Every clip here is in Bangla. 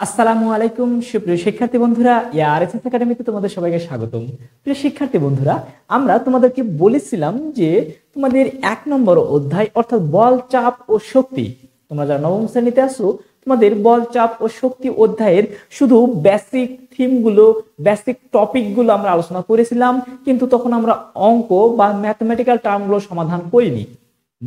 আসসালামু আলাইকুম সুপ্রিয় শিক্ষার্থী বন্ধুরা, ইয়ারএসএস একাডেমিতে তোমাদের সবাইকে স্বাগতম। প্রিয় শিক্ষার্থী বন্ধুরা, আমরা তোমাদেরকে বলেছিলাম যে তোমাদের 1 নম্বর অধ্যায় অর্থাৎ বল, চাপ ও শক্তি, তোমরা যারা নবম শ্রেণীতে আছো তোমাদের বল, চাপ ও শক্তি অধ্যায়ের শুধু বেসিক থিমগুলো, বেসিক টপিকগুলো আমরা আলোচনা করেছিলাম, কিন্তু তখন আমরা অঙ্ক বা ম্যাথমেটিক্যাল টার্মগুলো সমাধান করিনি।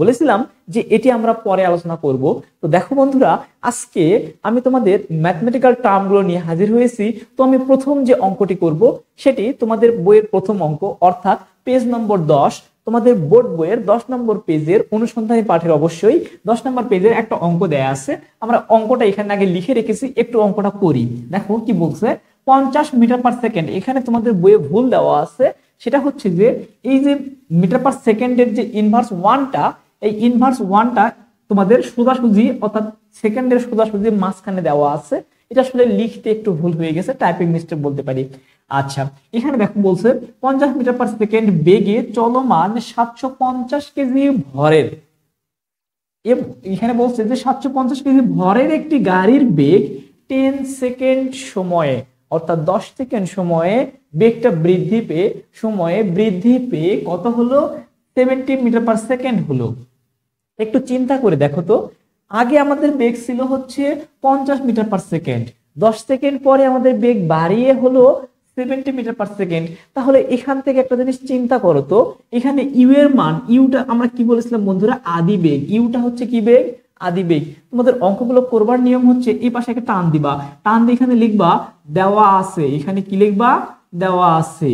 বলেছিলাম যে এটি আমরা পরে আলোচনা করব। তো দেখো বন্ধুরা, আজকে আমি তোমাদের ম্যাথমেটিক্যাল টার্মগুলো নিয়ে হাজির হয়েছি। তো আমি প্রথম যে অঙ্কটি করব সেটি তোমাদের বইয়ের প্রথম অঙ্ক, অর্থাৎ পেজ নম্বর 10, তোমাদের বোর্ড বইয়ের 10 নম্বর পেজের অনুসন্ধানী পাঠের অবশ্যই 10 নম্বর পেজের একটা অঙ্ক দেয়া আছে। আমরা অঙ্কটা এখানে আগে লিখে রেখেছি, একটু অঙ্কটা করি। দেখো কি বলছে, 50 মিটার পার সেকেন্ড। এখানে তোমাদের বইয়ে ভুল দেওয়া আছে, সেটা হচ্ছে যে এই যে মিটার পার সেকেন্ডের যে ইনভার্স ওয়ানটা, এই ইনভার্স ওয়ানটা তোমাদের সোজাসুজি অর্থাৎ সেকেন্ডের সোজাসুজি মাঝখানে দেওয়া আছে। এটা আসলে লিখতে একটু ভুল হয়ে গেছে, টাইপিং মিস্টেক বলতে পারি। আচ্ছা, এখানে দেখো বলছে 50 মিটার পার সেকেন্ড বেগে চলমান 750 কেজি ভরের, এখানে বলছে যে 750 কেজি ভরের একটি গাড়ির বেগ 10 সেকেন্ড সময়ে, অর্থাৎ 10 সেকেন্ড সময়ে বেগটা বৃদ্ধি পেয়ে কত হলো, 70 মিটার পার সেকেন্ড হলো। একটু চিন্তা করে দেখো তো, আগে আমাদের বেগ ছিল হচ্ছে 50 মিটার পার সেকেন্ড, 10 সেকেন্ড পরে আমাদের বেগ বাড়িয়ে হলো 70 মিটার পার সেকেন্ড। তাহলে এখান থেকে একটা জিনিস চিন্তা করো তো, এখানে ইউ এর মান, ইউটা আমরা কি বলেছিলাম বন্ধুরা, আদি বেগ। ইউটা হচ্ছে কি বেগ, আদি বেগ। তোমাদের অঙ্কগুলো করবার নিয়ম হচ্ছে এই পাশে একটা টান দিবা, টান দিয়ে এখানে লিখবা দেওয়া আছে, এখানে কি লিখবা, দেওয়া আছে।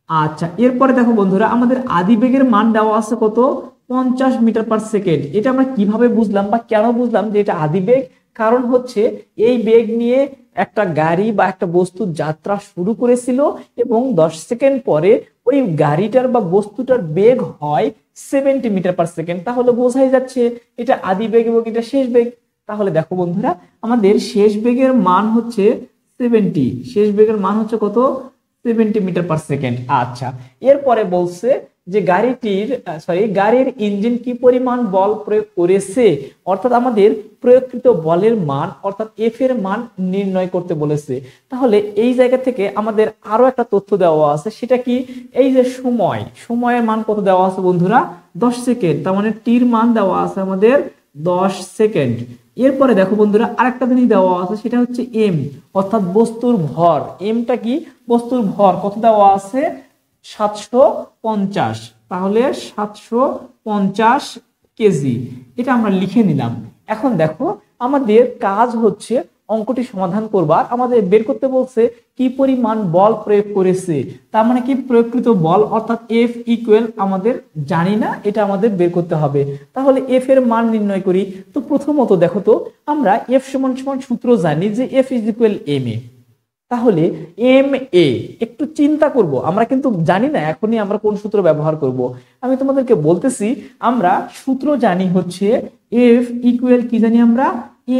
আচ্ছা, এরপরে দেখো বন্ধুরা, আমাদের আদি বেগের মান দেওয়া আছে কত, 50 মিটার পার সেকেন্ড। এটা আমরা কিভাবে বুঝলাম বা কেন বুঝলাম যে এটা আদি বেগ? কারণ হচ্ছে এই বেগ নিয়ে একটা গাড়ি বা একটা বস্তুর যাত্রা শুরু করেছিল এবং 10 সেকেন্ড পরে ওই গাড়িটার বা বস্তুটার বেগ হয় 70 মিটার পার সেকেন্ড। তাহলে বোঝাই যাচ্ছে এটা আদি বেগ এবং এটা শেষ বেগ। তাহলে দেখো বন্ধুরা, আমাদের শেষ বেগের মান হচ্ছে 70, শেষ বেগের মান হচ্ছে কত, 70 মিটার পার সেকেন্ড। আচ্ছা, এরপরে বলছে যে গাড়ির ইঞ্জিন কি পরিমাণ বল প্রয়োগ করেছে, অর্থাৎ আমাদের প্রয়োগকৃত বলের মান অর্থাৎ এফ এর মান নির্ণয় করতে বলেছে। তাহলে এই জায়গা থেকে আমাদের আরো একটা তথ্য দেওয়া আছে, সেটা কি, এই যে সময়ের মান কত দেওয়া আছে বন্ধুরা, 10 সেকেন্ড। তার মানে টির মান দেওয়া আছে আমাদের 10 সেকেন্ড। এরপরে দেখো বন্ধুরা, আরেকটা জিনিস দেওয়া আছে, সেটা হচ্ছে এম, অর্থাৎ বস্তুর ভর। এমটা কি, বস্তুর ভর কত দেওয়া আছে, 750। তাহলে 750 কেজি, এটা আমরা লিখে নিলাম। এখন দেখো, আমাদের কাজ হচ্ছে অঙ্কটি সমাধান করবার, আমাদের বের করতে বলছে কি পরিমাণ বল প্রয়োগ করেছে। তার মানে কি, প্রয়োগকৃত বল অর্থাৎ এফ ইকুয়াল আমাদের জানি না, এটা আমাদের বের করতে হবে। তাহলে এফ এর মান নির্ণয় করি। তো প্রথমত দেখো তো, আমরা এফ সমান সমান সূত্র জানি যে F is equal M A. তাহলে এম এ, একটু চিন্তা করব, আমরা কিন্তু জানি না এখনই আমরা কোন সূত্র ব্যবহার করব। আমি তোমাদেরকে বলতেছি, আমরা সূত্র জানি হচ্ছে এফ ইকুয়াল কি জানি আমরা,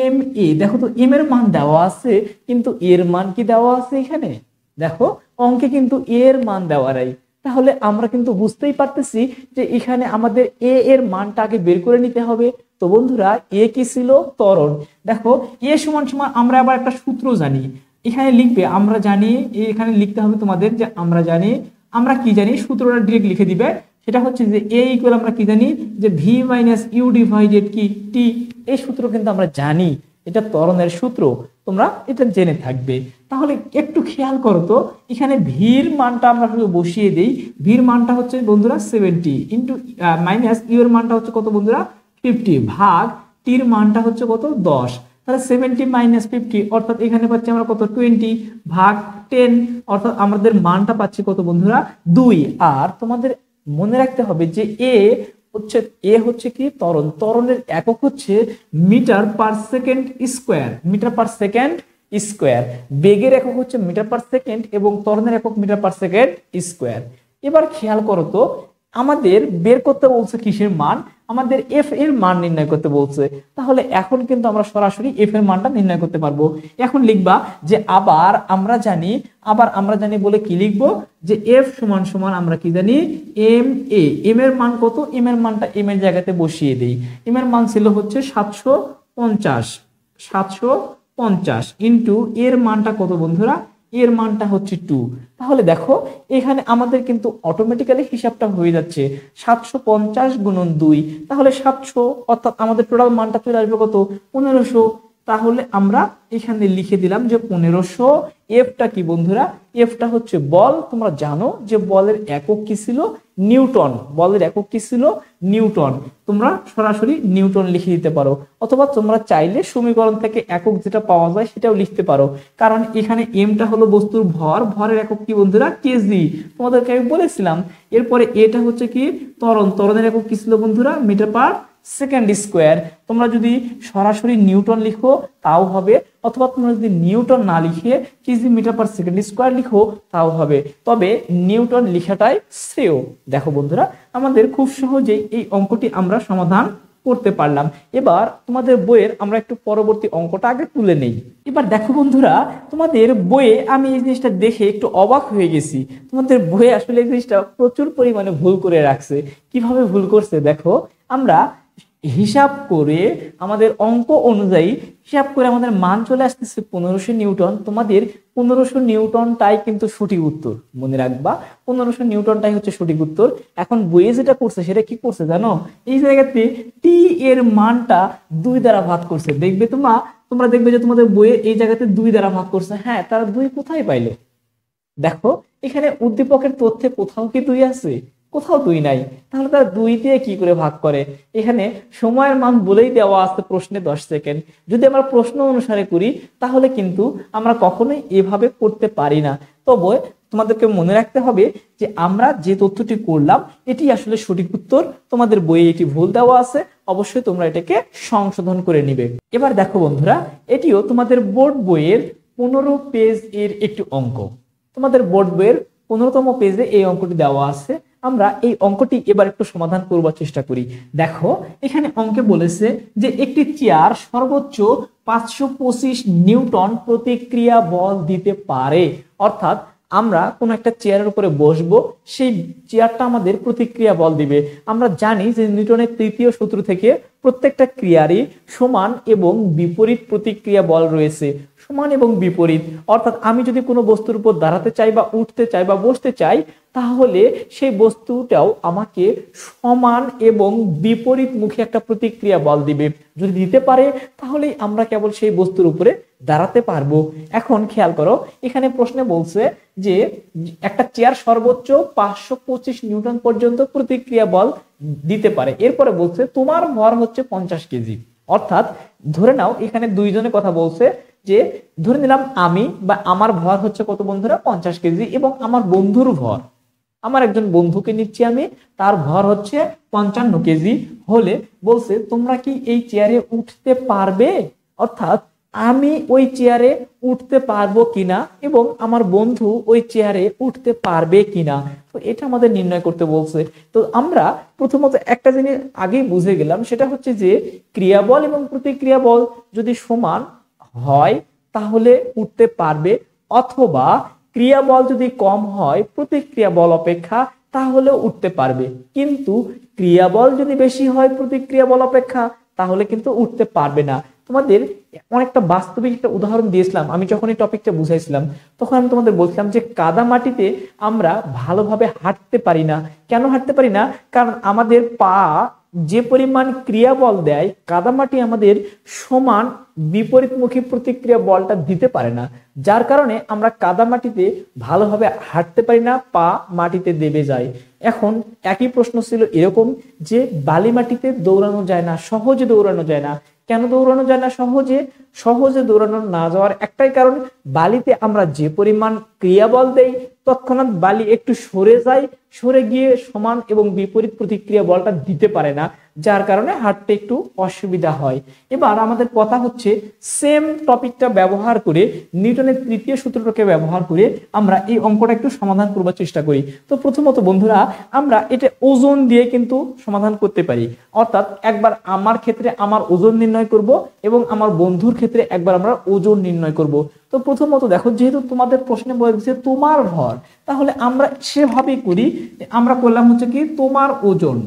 এম এ। দেখো তো, এম এর মান দেওয়া আছে, কিন্তু এর মান কি দেওয়া আছে এখানে, দেখো অঙ্কে কিন্তু এর মান দেওয়া নাই। তাহলে আমরা কিন্তু বুঝতেই পারতেছি যে এখানে আমাদের এ এর মানটা আগে বের করে নিতে হবে। তো বন্ধুরা, এ কি ছিল, ত্বরণ। দেখো এ সমান সমান আমরা আবার একটা সূত্র জানি, এখানে লিখবে আমরা জানি, এখানে লিখতে হবে তোমাদের যে আমরা জানি, আমরা কি জানি, সূত্রটা ডিরেক্ট লিখে দিবে। সেটা হচ্ছে যে এ ইকুয়াল আমরা কি জানি, যে ভি মাইনাস ইউ ডিভাইডেড কি টি। এই সূত্র কিন্তু আমরা জানি, এটা ত্বরণের সূত্র, তোমরা এটা জেনে থাকবে। তাহলে একটু খেয়াল করো তো, এখানে ভির মানটা আমরা শুধু বসিয়ে দেই। ভির মানটা হচ্ছে বন্ধুরা 70 ইন্টু মাইনাস ইউ এর মানটা হচ্ছে কত বন্ধুরা, 50 ভাগ টির মানটা হচ্ছে কত, 10। তাহলে 70 মাইনাস 50 অর্থাৎ এখানে পাচ্ছি আমরা কত, 20 ভাগ 10, অর্থাৎ আমাদের মানটা পাচ্ছি কত বন্ধুরা, 2। আর তোমাদের মনে রাখতে হবে যে এ হচ্ছে কি, ত্বরণের একক হচ্ছে metre per second square, metre per second square. বেগের একক হচ্ছে মিটার পার সেকেন্ড এবং ত্বরণের একক মিটার পার সেকেন্ড স্কোয়ার। এবার খেয়াল করো তো, আমাদের বের করতে বলছে কিসের মান, আমাদের এফ এর মান নির্ণয় করতে বলছে। তাহলে এখন কিন্তু আমরা সরাসরি এফ এর মানটা নির্ণয় করতে পারবো। এখন লিখবা যে আবার আমরা জানি বলে কি লিখবো, যে এফ সমান সমান আমরা কি জানি, এম এ। এম এর মান কত, এম এর মানটা এম এর জায়গাতে বসিয়ে দেই। এম এর মান ছিল হচ্ছে 750, 50 ইন্টু এর মানটা কত বন্ধুরা, এর মানটা হচ্ছে 2। তাহলে দেখো এখানে আমাদের কিন্তু অটোমেটিক্যালি হিসাবটা হয়ে যাচ্ছে 750 গুণন 2, তাহলে 700, অর্থাৎ আমাদের টোটাল মানটা চলে আসবে কত, 1500। তাহলে আমরা এখানে লিখে দিলাম যে 1500। এফটা কি বন্ধুরা, এফটা হচ্ছে বল। তোমরা জানো যে বলের একক কি ছিল, নিউটন। বলের একক কি ছিল, নিউটন। তোমরা সরাসরি নিউটন লিখে দিতে পারো, অথবা তোমরা চাইলে সমীকরণ থেকে একক যেটা পাওয়া যায় সেটাও লিখতে পারো, কারণ এখানে এমটা হলো বস্তুর ভর, ভরের একক কি বন্ধুরা, কেজি, তোমাদেরকে আমি বলেছিলাম। এরপরে এটা হচ্ছে কি ত্বরণ, ত্বরণের একক কি ছিল বন্ধুরা, মিটার পার সেকেন্ড স্কোয়ার। তোমরা যদি সরাসরি নিউটন লিখো তাও হবে, অথবা তোমরা যদি নিউটন না লিখে kg metre per second square লিখো তাও হবে, তবে নিউটন লেখাটাই শ্রেয়। দেখো বন্ধুরা আমাদের খুব সহজেই এই অঙ্কটি আমরা সমাধান করতে পারলাম। এবার তোমাদের বইয়ের আমরা একটু পরবর্তী অঙ্কটা আগে তুলে নেই। এবার দেখো বন্ধুরা তোমাদের বইয়ে আমি এই জিনিসটা দেখে একটু অবাক হয়ে গেছি। তোমাদের বইয়ে আসলে এই জিনিসটা প্রচুর পরিমাণে ভুল করে রাখছে। কিভাবে ভুল করছে দেখো, আমরা হিসাব করে আমাদের অঙ্ক অনুযায়ী হিসাব করে আমাদের মান চলে আসতেছে 1500 নিউটন। তোমাদের 1500 নিউটনটাই কিন্তু সঠিক উত্তর, মনে রাখবা 1500 নিউটনটাই হচ্ছে সঠিক উত্তর। এখন বইয়ে যেটা করছে সেটা কি করছে জানো, এই জায়গাতে টি এর মানটা 2 দ্বারা ভাগ করছে। দেখবে তোমরা দেখবে যে তোমাদের বইয়ে এই জায়গাতে 2 দ্বারা ভাগ করছে। হ্যাঁ, তারা 2 কোথায় পাইলো? দেখো এখানে উদ্দীপকের তথ্যে কোথাও কি 2 আছে? কোথাও 2 নাই। তাহলে তারা 2 দিয়ে কি করে ভাগ করে? এখানে সময়ের মান বলেই দেওয়া আছে প্রশ্নে 10 সেকেন্ড। যদি আমরা প্রশ্ন অনুসারে করি তাহলে কিন্তু আমরা কখনোই এভাবে করতে পারি না। তবে তোমাদেরকে মনে রাখতে হবে যে আমরা যে তথ্যটি করলাম এটি আসলে সঠিক উত্তর। তোমাদের বইয়ে এটি ভুল দেওয়া আছে, অবশ্যই তোমরা এটাকে সংশোধন করে নিবে। এবার দেখো বন্ধুরা, এটিও তোমাদের বোর্ড বইয়ের 15 পেজ এর একটি অঙ্ক। তোমাদের বোর্ড বইয়ের 15তম পেজে এই অঙ্কটি দেওয়া আছে। আমরা এই অঙ্কটি এবার একটু সমাধান করবার চেষ্টা করি। দেখো এখানে অঙ্কে বলেছে যে একটি চেয়ার সর্বোচ্চ 525 নিউটন প্রতিক্রিয়া বল দিতে পারে। অর্থাৎ আমরা কোন একটা চেয়ারের উপরে বসবো, সেই চেয়ারটা আমাদের প্রতিক্রিয়া বল দিবে। আমরা জানি যে নিউটনের তৃতীয় সূত্র থেকে প্রত্যেকটা ক্রিয়ারই সমান এবং বিপরীত প্রতিক্রিয়া বল রয়েছে। সমান এবং বিপরীত, অর্থাৎ আমি যদি কোনো বস্তুর উপর দাঁড়াতে চাই বা উঠতে চাই বা বসতে চাই, তাহলে সেই বস্তুটাও আমাকে সমান এবং বিপরীত মুখী একটা প্রতিক্রিয়া বল দিবে। যদি দিতে পারে তাহলেই আমরা কেবল সেই বস্তুর উপরে দাঁড়াতে পারবো। এখন খেয়াল করো, এখানে প্রশ্নে বলছে যে একটা চেয়ার সর্বোচ্চ 525 নিউটন পর্যন্ত প্রতিক্রিয়া বল দিতে পারে। এরপরে বলছে তোমার ভর হচ্ছে 50 কেজি। অর্থাৎ ধরে নাও এখানে দুইজনের কথা বলছে, যে ধরে নিলাম আমি বা আমার ভর হচ্ছে কত বন্ধুরা, 50 কেজি, এবং আমার বন্ধুর ভর, আমার একজন বন্ধুকে নিচ্ছি আমি, তার ভর হচ্ছে 55 কেজি হলে বলছে তোমরা কি এই চেয়ারে উঠতে পারবে? অর্থাৎ আমি ওই চেয়ারে উঠতে পারবো কিনা এবং আমার বন্ধু ওই চেয়ারে উঠতে পারবে কিনা, তো এটা আমাদের নির্ণয় করতে বলছে। তো আমরা প্রথমত একটা জিনিস আগেই বুঝে গেলাম, সেটা হচ্ছে যে ক্রিয়া বল এবং প্রতিক্রিয়া বল যদি সমান হয় তাহলে উঠতে পারবে, অথবা ক্রিয়া বল যদি কম হয় প্রতিক্রিয়া বল অপেক্ষা তাহলে উঠতে পারবে। কিন্তু ক্রিয়া বল যদি বেশি হয় প্রতিক্রিয়া বল অপেক্ষা তাহলে কিন্তু উঠতে পারবে না। তোমাদের অনেকটা বাস্তবিক একটা উদাহরণ দিয়েছিলাম আমি যখন এই টপিকটা বুঝাইছিলাম, তখন আমি তোমাদের বলছিলাম যে কাদা মাটিতে আমরা ভালোভাবে হাঁটতে পারি না। কেন হাঁটতে পারি না? কারণ আমাদের পা যে পরিমাণ ক্রিয়া বল দেয়, কাদামাটি আমাদের সমান বিপরীতমুখী প্রতিক্রিয়া বলটা দিতে পারে না, যার কারণে আমরা কাদামাটিতে ভালোভাবে হাঁটতে পারি না, পা মাটিতে দেবে যায়। এখন একই প্রশ্ন ছিল এরকম যে বালি মাটিতে দৌড়ানো যায় না, সহজে দৌড়ানো যায় না। কেন দৌড়ানো যায় না সহজে? সহজে দৌড়ানো না যাওয়ার একটাই কারণ, বালিতে আমরা যে পরিমাণ ক্রিয়া বল দেই তৎক্ষণাৎ বালি একটু সরে যায়, সরে গিয়ে সমান এবং বিপরীত প্রতিক্রিয়া বলটা দিতে পারে না, যার কারণে হাঁটতে একটু অসুবিধা হয়। এবার আমাদের কথা হচ্ছে সেম টপিকটা ব্যবহার করে, নিউটনের তৃতীয় সূত্রটাকে ব্যবহার করে আমরা এই অঙ্কটা একটু সমাধান করবার চেষ্টা করি। তো প্রথমত বন্ধুরা আমরা এটা ওজন দিয়ে কিন্তু সমাধান করতে পারি। অর্থাৎ একবার আমার ক্ষেত্রে আমার ওজন নির্ণয় করব এবং আমার বন্ধুর ক্ষেত্রে একবার আমরা ওজন নির্ণয় করব। তো প্রথমত দেখো, যেহেতু তোমাদের প্রশ্নে বলছে তোমার ভর, তাহলে আমরা সেভাবেই করি। আমরা করলাম হচ্ছে কি তোমার ওজন।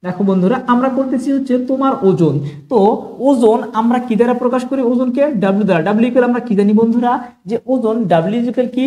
দেখো বন্ধুরা, আমরা করতেছি হচ্ছে তোমার ওজন। তো ওজন আমরা কি দ্বারা প্রকাশ করি? ওজনকে ডাব্লিউ দ্বারা। ডাব্লিউ ইকুয়াল আমরা কি জানি বন্ধুরা? যে ওজন ডাব্লিউ ইকুয়াল কি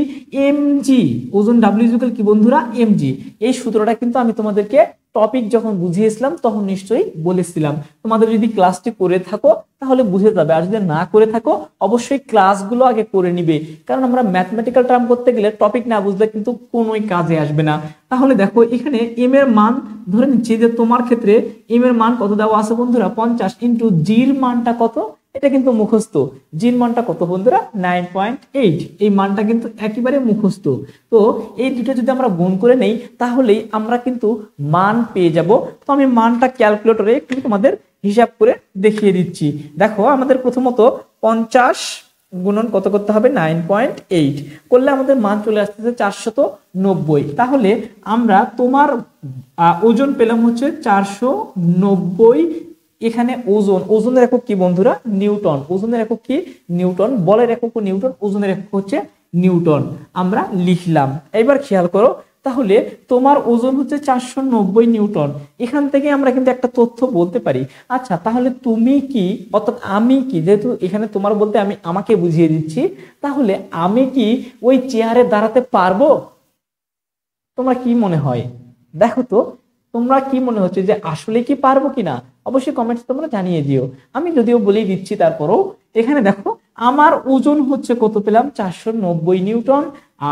এমজি। ওজন ডাব্লিউ ইকুয়াল কি বন্ধুরা? এমজি। এই সূত্রটা কিন্তু আমি তোমাদেরকে টপিক যখন বুঝিয়েছিলাম তখন নিশ্চয়ই বলেছিলাম। তোমাদের যদি ক্লাসটি করে থাকো তাহলে বুঝে যাবে, আর যদি না করে থাকো অবশ্যই ক্লাসগুলো আগে করে নিবে, কারণ আমরা ম্যাথমেটিক্যাল টার্ম করতে গেলে টপিক না বুঝলে কিন্তু কোনোই কাজে আসবে না। তাহলে দেখো এখানে এম এর মান ধরে নিচ্ছি যে তোমার ক্ষেত্রে এম এর মান কত দেওয়া আছে বন্ধুরা? 50 ইন্টু জির মানটা কত? এটা কিন্তু মুখস্থ। জির মানটা কত বন্ধুরা? 9.8। এই মানটা কিন্তু একেবারে মুখস্থ। তো এই দুটো যদি আমরা গুণ করে নেই তাহলেই আমরা কিন্তু মান পেয়ে যাব। তো আমি মানটা ক্যালকুলেটরে একটু তোমাদের হিসাব করে দেখিয়ে দিচ্ছি। দেখো আমাদের প্রথমত 50 গুণন কত করতে হবে? 9.8 করলে আমাদের মান চলে আসতেছে 490। তাহলে আমরা তোমার ওজন পেলাম হচ্ছে 490। এখানে ওজন, ওজনের একক কি বন্ধুরা? নিউটন। ওজনের একক কি? নিউটন। বলের একক নিউটন, ওজনের একক হচ্ছে নিউটন। আমরা লিখলাম। এবার খেয়াল করো, তাহলে তোমার ওজন হচ্ছে 490 নিউটন। এখান থেকে আমরা কিন্তু একটা তথ্য বলতে পারি। আচ্ছা, তাহলে তুমি কি, অর্থাৎ আমি কি, যেহেতু এখানে তোমার বলতে আমি আমাকে বুঝিয়ে দিচ্ছি, তাহলে আমি কি ওই চেয়ারে দাঁড়াতে পারবো? তোমার কি মনে হয়? দেখো তো, তোমরা কি মনে হচ্ছে যে আসলে কি পারবো কিনা? অবশ্যই কমেন্টস তোমরা জানিয়ে দিও। আমি যদিও বলেই দিচ্ছি, তারপরও এখানে দেখো আমার ওজন হচ্ছে কত পেলাম? 490 নিউটন।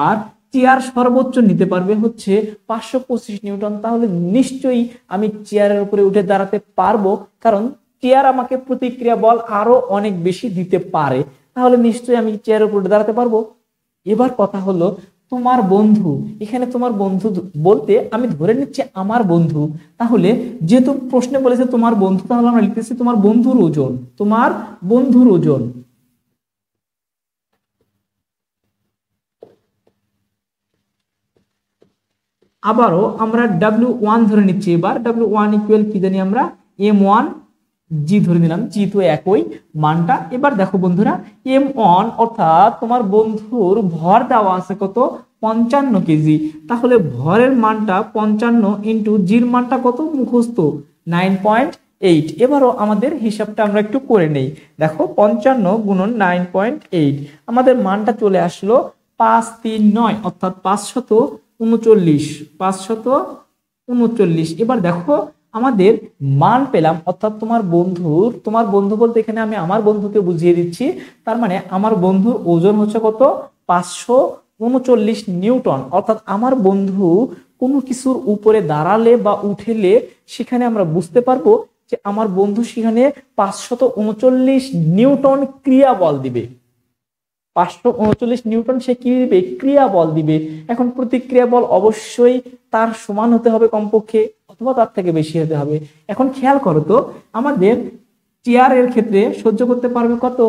আর চেয়ার সর্বোচ্চ নিতে পারবে হচ্ছে 525 নিউটন। তাহলে নিশ্চয়ই আমি চেয়ারের উপরে উঠে দাঁড়াতে পারবো, কারণ চেয়ার আমাকে প্রতিক্রিয়া বল আরো অনেক বেশি দিতে পারে। তাহলে নিশ্চয়ই আমি চেয়ারের উপরে দাঁড়াতে পারবো। এবার কথা হলো তোমার বন্ধু। এখানে তোমার বন্ধু বলতে আমি ধরে নিচ্ছি আমার বন্ধু। তাহলে যেহেতু প্রশ্নে বলেছে তোমার বন্ধু, তাহলে আমরা লিখতেছি তোমার বন্ধুর ওজন। তোমার বন্ধুর ওজন। আবারও আমরা W1 ধরে নিচ্ছি। এবার W1 ইকুয়াল কি জানি আমরা? M1 জি ধরে নিলাম। জি তো একই মানটা। এবার দেখো বন্ধুরা, M1 অর্থাৎ তোমার বন্ধুর ভর দেওয়া আছে কত? 55 কেজি। তাহলে ভরের মানটা 55 ইন্টু জির মানটা কত? মুখস্থ 9.8। এবারও আমাদের হিসাবটা আমরা একটু করে নেই। দেখো 55 গুণন 9.8, আমাদের মানটা চলে আসলো 539, অর্থাৎ 539। 539। এবার দেখো আমাদের মান পেলাম, অর্থাৎ তোমার বন্ধু বলতে এখানে আমি আমার বন্ধুকে বুঝিয়ে দিচ্ছি। তার মানে আমার বন্ধুর ওজন হচ্ছে কত? 539 নিউটন। অর্থাৎ আমার বন্ধু কোনো কিছুর উপরে দাঁড়ালে বা উঠেলে সেখানে আমরা বুঝতে পারবো যে আমার বন্ধু সেখানে 539 নিউটন ক্রিয়া বল দিবে। 539 নিউটন সে কি দিবে? ক্রিয়া বল দিবে। এখন প্রতিক্রিয়া বল অবশ্যই তার সমান হতে হবে কমপক্ষে, অথবা তার থেকে বেশি হতে হবে। এখন খেয়াল করো তো, আমাদের চেয়ারের ক্ষেত্রে সহ্য করতে পারবে কত?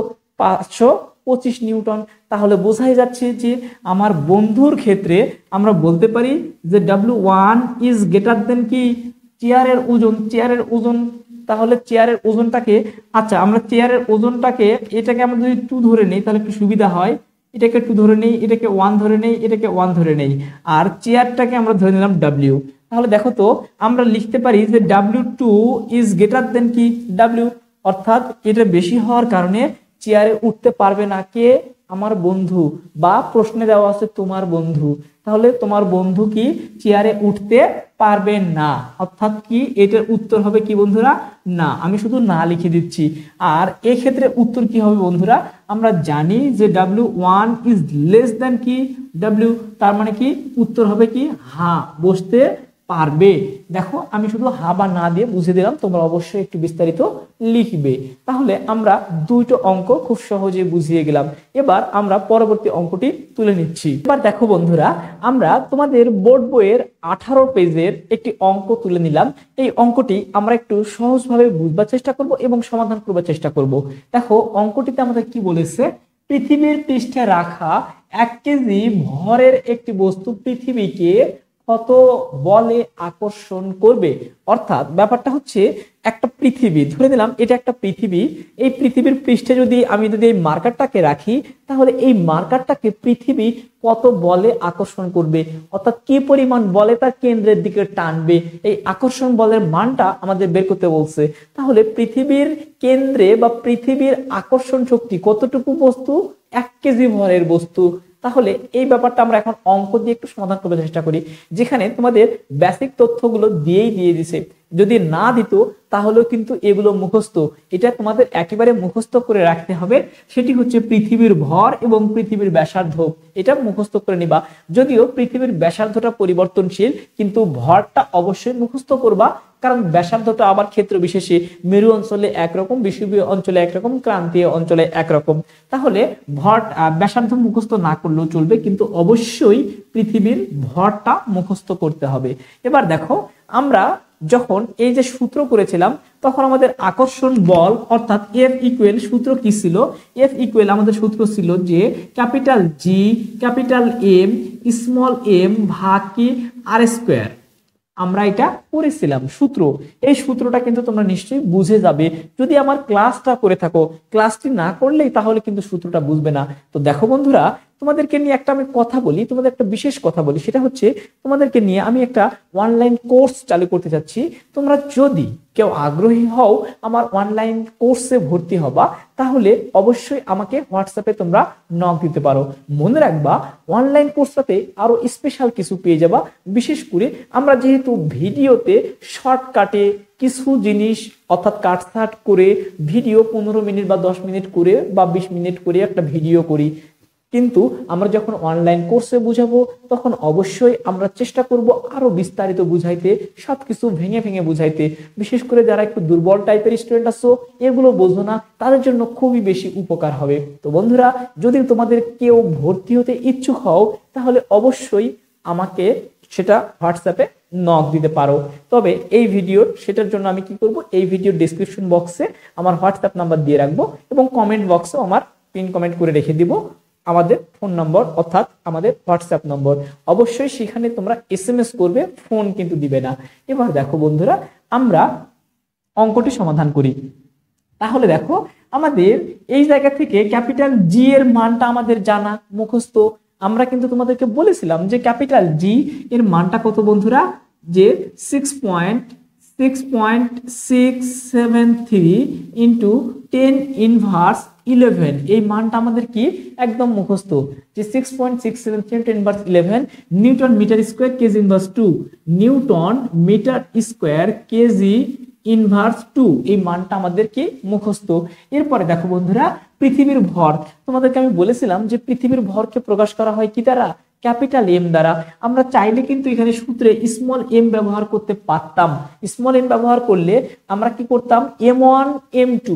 525 নিউটন। তাহলে বোঝাই যাচ্ছে যে আমার বন্ধুর ক্ষেত্রে আমরা বলতে পারি যে W1 ইজ গ্রেটার দেন কি? চেয়ারের ওজন। চেয়ারের ওজন, তাহলে চেয়ারের ওজনটাকে, আচ্ছা আমরা চেয়ারের ওজনটাকে, এটাকে আমরা যদি 2 ধরে নেই তাহলে একটু সুবিধা হয়। এটাকে 2 ধরে নেই, এটাকে 1 ধরে নেই, এটাকে 1 ধরে নেই, আর চেয়ারটাকে আমরা ধরে নিলাম W। তাহলে দেখো তো, আমরা লিখতে পারি যে W2 ইজ গ্রেটার দেন কি? W। অর্থাৎ এটা বেশি হওয়ার কারণে চেয়ারে উঠতে পারবে না কে? আমার বন্ধু। বা প্রশ্নে দেওয়া আছে তোমার বন্ধু। তাহলে তোমার বন্ধু কি চেয়ারে উঠতে পারবে না? অর্থাৎ কি এটার উত্তর হবে কি বন্ধুরা? না। আমি শুধু না লিখে দিচ্ছি। আর এই ক্ষেত্রে উত্তর কি হবে বন্ধুরা? আমরা জানি যে W1 ইজ লেস দেন কি? W। তার মানে কি উত্তর হবে কি? হ্যাঁ, বসতে পারবে। দেখো আমি শুধু হা বা না দিয়ে বুঝিয়ে দিলাম, তোমরা অবশ্যই একটু বিস্তারিত লিখবে। তাহলে আমরা দুটো অঙ্ক খুব সহজে বুঝিয়ে গেলাম। এবার আমরা পরবর্তী অঙ্কটি তুলে নিচ্ছি। এবার দেখো বন্ধুরা, আমরা তোমাদের বোর্ড বইয়ের 18 পেজের একটি অঙ্ক তুলে নিলাম। এই অঙ্কটি আমরা একটু সহজভাবে বুঝবার চেষ্টা করব এবং সমাধান করবার চেষ্টা করব। দেখো অঙ্কটিতে আমাদের কি বলেছে? পৃথিবীর পৃষ্ঠে রাখা 1 কেজি ভরের একটি বস্তু পৃথিবীকে কত বলে আকর্ষণ করবে। অর্থাৎ ব্যাপারটা হচ্ছে একটা পৃথিবী, ধরে নিলাম এটা একটা পৃথিবী, এই পৃথিবীর পৃষ্ঠে যদি আমি এই মার্কারটাকে রাখি, তাহলে এই মার্কারটাকে পৃথিবী কত বলে আকর্ষণ করবে, অর্থাৎ কি পরিমাণ বলে তার কেন্দ্রের দিকে টানবে, এই আকর্ষণ বলের মানটা আমাদের বের করতে বলছে। তাহলে পৃথিবীর কেন্দ্রে বা পৃথিবীর আকর্ষণ শক্তি কতটুকু বস্তু, 1 কেজি ভরের বস্তু। তাহলে এই ব্যাপারটা আমরা এখন অঙ্ক দিয়ে একটু সমাধান করার চেষ্টা করি, যেখানে তোমাদের বেসিক তথ্যগুলো দিয়ে দিছে। যদি না দিত তাহলেও কিন্তু এগুলো মুখস্থ, এটা তোমাদের একেবারে মুখস্থ করে রাখতে হবে। সেটি হচ্ছে পৃথিবীর ভর এবং পৃথিবীর ব্যাসার্ধ, এটা মুখস্থ করে নিবা। যদিও পৃথিবীর ব্যাসার্ধটা পরিবর্তনশীল, কিন্তু ভরটা অবশ্যই মুখস্থ করবা, কারণ ব্যাসার্ধটা আবার ক্ষেত্র বিশেষে মেরু অঞ্চলে একরকম, বিষুবীয় অঞ্চলে একরকম, ক্রান্তীয় অঞ্চলে একরকম। তাহলে ভর ব্যাসার্ধ মুখস্থ না করলেও চলবে, কিন্তু অবশ্যই পৃথিবীর ভরটা মুখস্থ করতে হবে। এবার দেখো, আমরা যখন এই যে সূত্র করেছিলাম, তখন আমাদের আকর্ষণ বল অর্থাৎ এফ ইকুয়াল, সূত্র কি ছিল, এফ ইকুয়াল আমাদের সূত্র ছিল যে capital G capital M small M ভাগ কি আর স্কোয়ার। আমরা এটা পড়েছিলাম সূত্র, এই সূত্রটা কিন্তু তোমরা নিশ্চয়ই বুঝে যাবে যদি আমার ক্লাসটা করে থাকো। ক্লাসটি না করলেই তাহলে কিন্তু সূত্রটা বুঝবে না। তো দেখো বন্ধুরা, তোমাদেরকে নিয়ে একটা আমি কথা বলি, তোমাদের একটা বিশেষ কথা বলি, সেটা হচ্ছে তোমাদেরকে নিয়ে আমি একটা অনলাইন কোর্স চালু করতে চাচ্ছি। তোমরা যদি কেউ আগ্রহী হও আমার অনলাইন কোর্সে ভর্তি হবা, তাহলে অবশ্যই আমাকে হোয়াটসঅ্যাপে তোমরা নক দিতে পারো। মনে রাখবা, অনলাইন কোর্সটাতে আরো স্পেশাল কিছু পেয়ে যাবা। বিশেষ করে আমরা যেহেতু ভিডিওতে শর্টকাটে কিছু জিনিস অর্থাৎ কাটছাট করে ভিডিও 15 মিনিট বা 10 মিনিট করে বা 20 মিনিট করে একটা ভিডিও করি, কিন্তু আমরা যখন অনলাইন কোর্সে বুঝাবো তখন অবশ্যই আমরা চেষ্টা করব আরো বিস্তারিত বুঝাইতে, সবকিছু ভেঙে ভেঙে বুঝাইতে। বিশেষ করে যারা একটু দুর্বল টাইপের স্টুডেন্ট আছো, এগুলো বোঝো না, তাদের জন্য খুবই বেশি উপকার হবে। তো বন্ধুরা, যদি তোমাদের কেউ ভর্তি হতে ইচ্ছুক হও, তাহলে অবশ্যই আমাকে সেটা হোয়াটসঅ্যাপে নক দিতে পারো। তবে এই ভিডিওর সেটার জন্য আমি কি করব, এই ভিডিওর ডেসক্রিপশন বক্সে আমার হোয়াটসঅ্যাপ নাম্বার দিয়ে রাখবো এবং কমেন্ট বক্সেও আমার পিন কমেন্ট করে রেখে দিব আমাদের ফোন নম্বর অর্থাৎ আমাদের হোয়াটসঅ্যাপ নম্বর। অবশ্যই সেখানে তোমরা এসএমএস করবে, ফোন কিন্তু দিবে না। এবার দেখো বন্ধুরা, আমরা অঙ্কটি সমাধান করি। তাহলে দেখো, আমাদের এই জায়গা থেকে ক্যাপিটাল জি এর মানটা আমাদের জানা মুখস্থ। আমরা কিন্তু তোমাদেরকে বলেছিলাম যে ক্যাপিটাল জি এর মানটা কত বন্ধুরা, যে 6.673 ইন্টু 10 ইনভার্স 11, এই মানটা আমাদের কি একদম মুখস্থ, যে 6.673 10 inverse 11 newton metre square kg inverse 2, newton metre square kg inverse 2, এই মানটা আমাদের কি মুখস্থ। এরপরে দেখো বন্ধুরা, পৃথিবীর ভর, তোমাদেরকে আমি বলেছিলাম যে পৃথিবীর ভরকে প্রকাশ করা হয় কি দ্বারা, ক্যাপিটাল এম দ্বারা। আমরা চাইলে কিন্তু এখানে সূত্রে স্মল এম ব্যবহার করতে পারতাম। স্মল এম ব্যবহার করলে আমরা কি করতাম, M1 M2,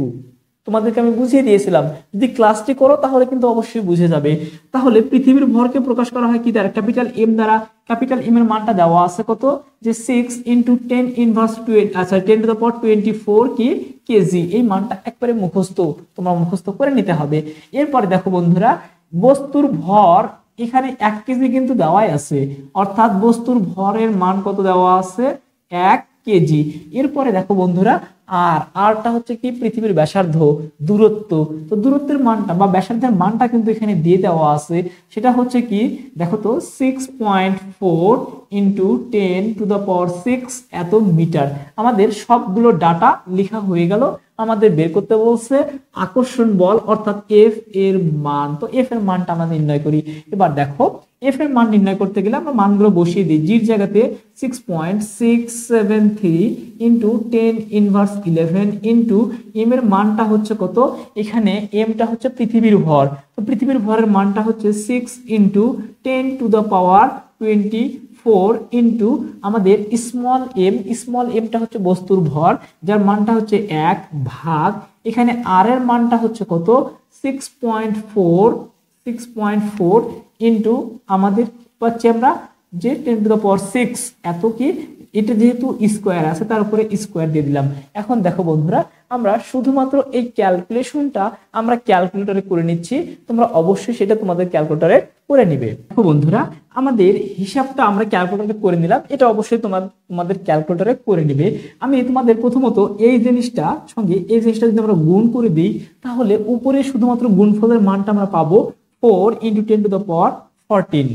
তোমাদেরকে আমি বুঝিয়ে দিয়েছিলাম। যদি ক্লাসটি করো তাহলে কিন্তু অবশ্যই বুঝে যাবে। তাহলে পৃথিবীর ভরকে প্রকাশ করা হয় কি দ্বারা, ক্যাপিটাল এম দ্বারা। ক্যাপিটাল এম এর মানটা দেওয়া আছে কত, যে 6 ইন্টু 10 ইনভার্স 20, আচ্ছা 10 টু দ্য পাওয়ার 24 কি কেজি, এই মানটা একবারে মুখস্থ, তোমরা মুখস্থ করে নিতে হবে। এরপরে দেখো বন্ধুরা, বস্তুর ভর এখানে 1 কেজি কিন্তু দেওয়াই আছে, অর্থাৎ বস্তুর ভরের মান কত দেওয়া আছে, 1 কেজি। এরপরে দেখো বন্ধুরা, আরটা হচ্ছে কি পৃথিবীর ব্যাসার্ধ, দূরত্ব। তো দূরত্বের মানটা বা ব্যাসার্ধের মানটা কিন্তু এখানে দিয়ে দেওয়া আছে, সেটা হচ্ছে কি দেখো তো 6.4 ইন্টু 10 টু দ্য পাওয়ার 6 এত মিটার। আমাদের সবগুলো ডাটা লেখা হয়ে গেল। আমাদের বের করতে বলছে আকর্ষণ বল অর্থাৎ এফ এর মান। তো এফ এর মানটা আমরা নির্ণয় করি। এবার দেখো, এফ এর মান নির্ণয় করতে গেলে আমরা মানগুলো বসিয়ে দিই। জির জায়গাতে 6.673 ইন্টু 10 ইনভার্স 11 ইন্টু এম এর মানটা হচ্ছে কত, এখানে এমটা হচ্ছে পৃথিবীর ভর। তো পৃথিবীর ভরের মানটা হচ্ছে 6 into 10 to the power 24 into আমাদের স্মল এমটা হচ্ছে বস্তুর ভর, যার মানটা হচ্ছে 1 ভাগ এখানে আর এর মানটা হচ্ছে কত 6.4 ইন্টু আমাদের পাচ্ছি আমরা যে 10 টু দ্য পাওয়ার 6 এত কি, এটা যেহেতু স্কোয়ার আছে তার উপরে স্কোয়ার দিয়ে দিলাম। এখন দেখো বন্ধুরা, আমরা শুধুমাত্র এই ক্যালকুলেশনটা আমরা ক্যালকুলেটরে করে নিচ্ছি, তোমরা অবশ্যই সেটা তোমাদের ক্যালকুলেটরে করে নিবে। দেখো বন্ধুরা, আমাদের হিসাবটা আমরা ক্যালকুলেটরে করে নিলাম, এটা অবশ্যই তোমাদের ক্যালকুলেটরে করে নিবে। আমি তোমাদের প্রথমত এই জিনিসটা সঙ্গে এই জিনিসটা যদি আমরা গুণ করে দিই, তাহলে উপরে শুধুমাত্র গুণফলের মানটা আমরা পাবো 4 × 10⁻14।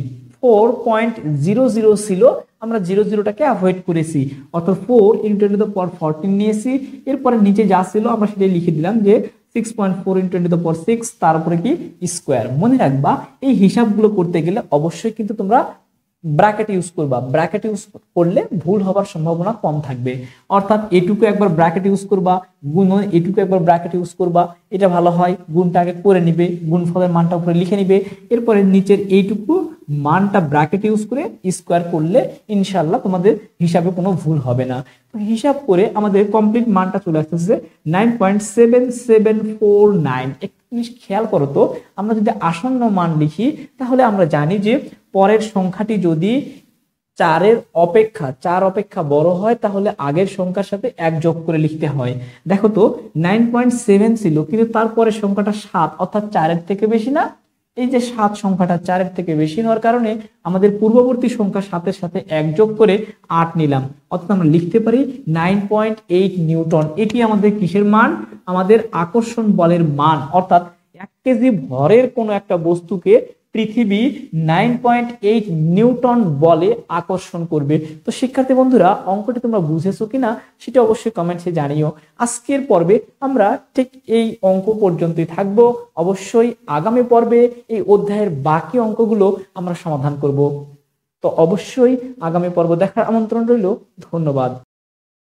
4.00 ছিল, আমরা 00টাকে অ্যাভয়েড করেছি, অর্থাৎ 4 × 10⁻14 নিয়েছি। এরপরে নিচে যা ছিল আমরা সেটাই লিখে দিলাম যে 6.4 × 10⁻6, তারপরে কি স্কোয়ার। মনে রাখবা এই হিসাবগুলো করতে গেলে অবশ্যই কিন্তু তোমরা ব্র্যাকেট ইউজ করবা, ব্র্যাকেট ইউজ করলে ভুল হবার সম্ভাবনা কম থাকবে। অর্থাৎ এটুকু একবার ব্র্যাকেট ইউজ করবা, গুণ এটুকু একবার ব্র্যাকেট ইউজ করবা, এটা ভালো হয়। গুণটা আগে করে নিবে, গুণফলের মানটা উপরে লিখে নিবে, এরপরে নিচের এইটুকু মানটা ব্র্যাকেট ইউজ করে স্কোয়ার করলে ইনশাআল্লাহ তোমাদের হিসাবে কোনো ভুল হবে না। তো হিসাব করে আমাদের কমপ্লিট মানটা চলে আসতেছে 9.7749। একটা জিনিস খেয়াল করো তো, আমরা যদি আসন্ন মান লিখি তাহলে আমরা জানি যে পরের সংখ্যাটি যদি 4 অপেক্ষা বড় হয় তাহলে আগের সংখ্যার সাথে 1 যোগ করে লিখতে হয়। দেখো তো 9.7 ছিল, কিন্তু তারপরে সংখ্যাটা 7, অর্থাৎ 4-এর থেকে বেশি না। এই যে 7 সংখ্যাটা 4-এর থেকে বেশি হওয়ার কারণে আমাদের পূর্ববর্তী সংখ্যার সাথে সাথে 1 যোগ করে 8 নিলাম, অর্থাৎ আমরা লিখতে পারি 9.8 নিউটন। এটি আমাদের কিসের মান? আমাদের আকর্ষণ বলের মান। অর্থাৎ 1 কেজি ভরের কোনো একটা বস্তুকে পৃথিবী 9.8 নিউটন বলে আকর্ষণ করবে। তো শিক্ষার্থী বন্ধুরা, অঙ্কটি তোমরা বুঝেছো কিনা সেটা অবশ্যই কমেন্টে জানিও। আজকের পর্বে আমরা ঠিক এই অঙ্ক পর্যন্তই থাকবো। অবশ্যই আগামী পর্বে এই অধ্যায়ের বাকি অঙ্কগুলো আমরা সমাধান করব। তো অবশ্যই আগামী পর্ব দেখার আমন্ত্রণ রইল। ধন্যবাদ।